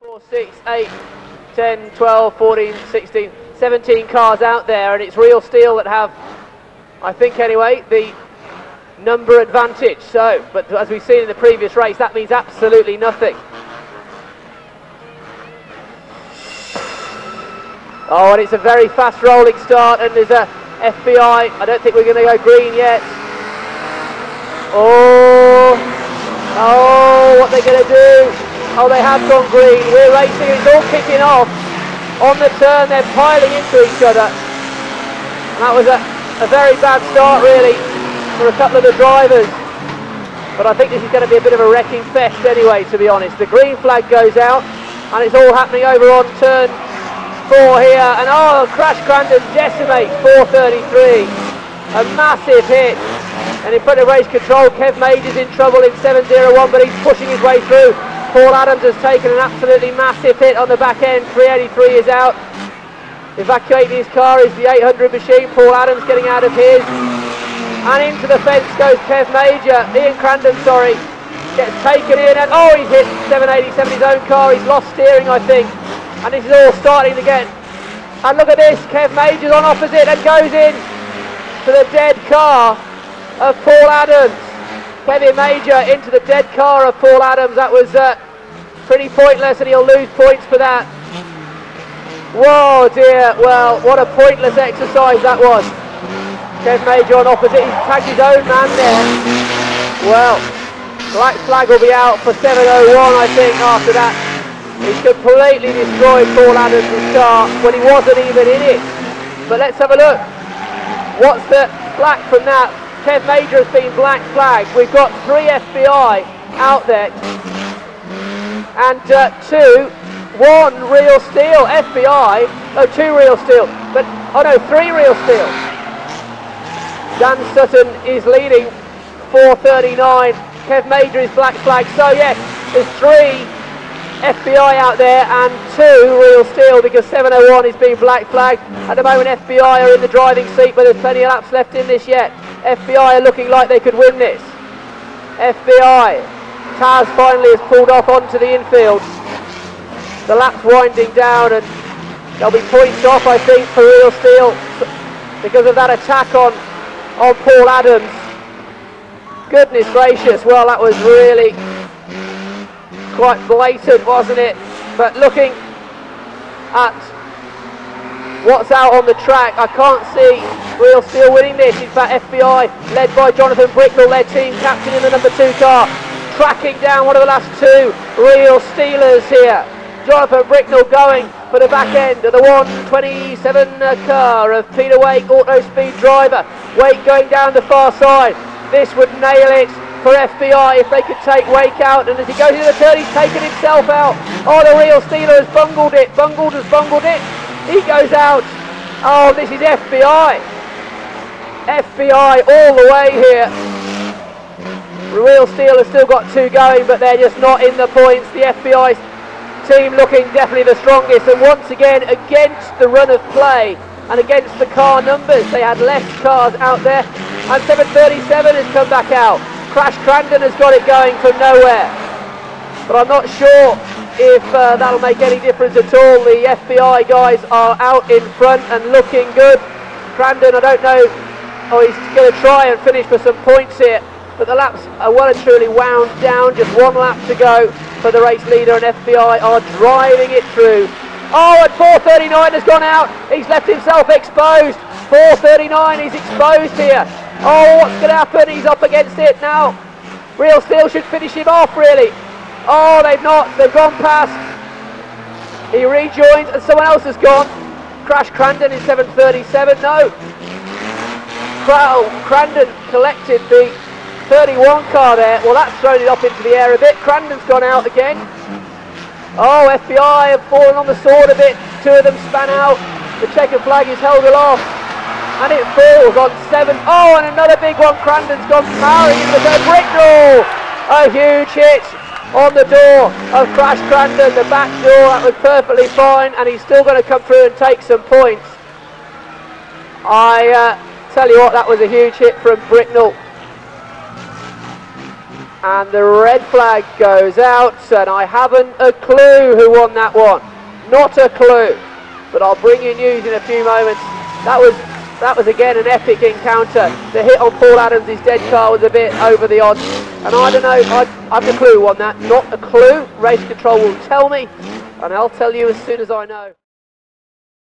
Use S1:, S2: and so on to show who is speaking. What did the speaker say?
S1: 4, 6, 8, 10, 12, 14, 16, 17 cars out there, and it's Real Steel that have, I think anyway, the number advantage. So, but as we've seen in the previous race, that means absolutely nothing. Oh, and it's a very fast rolling start, and there's a FBI. I don't think we're going to go green yet. Oh, what they're going to do? Oh, they have gone green. We're racing, it's all kicking off. On the turn, they're piling into each other. And that was a very bad start, really, for a couple of the drivers. But I think this is going to be a bit of a wrecking fest anyway, to be honest. The green flag goes out, and it's all happening over on turn 4 here. And oh, Krash decimates 433. A massive hit. And in front of race control, Kev Major's in trouble in 701, but he's pushing his way through. Paul Adams has taken an absolutely massive hit on the back end. 383 is out. Evacuating his car is the 800 machine. Paul Adams getting out of his. And into the fence goes Kev Major. Ian Crandon, sorry. Gets taken in and oh, he's hit 787 his own car. He's lost steering, I think. And this is all starting again. And look at this. Kev Major's on opposite and goes in to the dead car of Paul Adams. Kevin Major into the dead car of Paul Adams. That was pretty pointless, and he'll lose points for that. Whoa dear, well, what a pointless exercise that was. Kev Major on opposite, he's tagged his own man there. Well, black flag will be out for 701, I think, after that. He's completely destroyed Paul Adams' car when he wasn't even in it. But let's have a look. What's the black from that? Kev Major has been black flagged. We've got 3 FBI out there and 1 Real Steel. FBI, no, 2 Real Steel, but oh no, 3 Real Steel. Dan Sutton is leading 439. Kev Major is black flagged. So yes, there's 3 FBI out there and 2 Real Steel, because 701 is being black flagged. At the moment FBI are in the driving seat, but there's plenty of laps left in this yet. FBI are looking like they could win this. FBI. Taz finally has pulled off onto the infield. The lap's winding down and there'll be points off, I think, for Real Steel because of that attack on Paul Adams. Goodness gracious, well, that was really quite blatant, wasn't it? But looking at what's out on the track, I can't see Real Steel winning this. In fact, FBI, led by Jonathan Bricknell, their team captain in the number 2 car, tracking down one of the last 2 Real Steelers here. Jonathan Bricknell going for the back end of the 127 car of Peter Wake, auto speed driver. Wake going down the far side. This would nail it for FBI if they could take Wake out, and as he goes into the turn, he's taken himself out. Oh, the Real Steeler has bungled it. Bungled has bungled it. He goes out. Oh, this is FBI. FBI all the way here. Real Steel has still got 2 going, but they're just not in the points. The FBI team looking definitely the strongest, and once again against the run of play and against the car numbers. They had less cars out there, and 737 has come back out. Krash Crandon has got it going from nowhere, but I'm not sure if that'll make any difference at all. The FBI guys are out in front and looking good. Crandon, I don't know, oh, he's going to try and finish for some points here, but the laps are well and truly wound down. Just 1 lap to go for the race leader, and FBI are driving it through. Oh, and 439 has gone out. He's left himself exposed. 439, he's exposed here. Oh, what's going to happen? He's up against it now. Real Steel should finish him off, really. Oh, they've not. They've gone past. He rejoins, and someone else has gone. Krash Crandon in 737. No. Crandon collected the 31 car there. Well, that's thrown it up into the air a bit. Crandon's gone out again. Oh, FBI have fallen on the sword a bit. 2 of them span out. The checkered flag is held aloft. And it falls on 7. Oh, and another big one. Crandon's gone powering into the Bricknell. A huge hit on the door of Krash Crandon. The back door, that was perfectly fine, and he's still going to come through and take some points. I tell you what, that was a huge hit from Bricknell. and the red flag goes out, and I haven't a clue who won that one. Not a clue, but I'll bring you news in a few moments. That was again an epic encounter. The hit on Paul Adams' dead car was a bit over the odds, and I don't know, I haven't a clue who won that. Not a clue. Race control will tell me, and I'll tell you as soon as I know.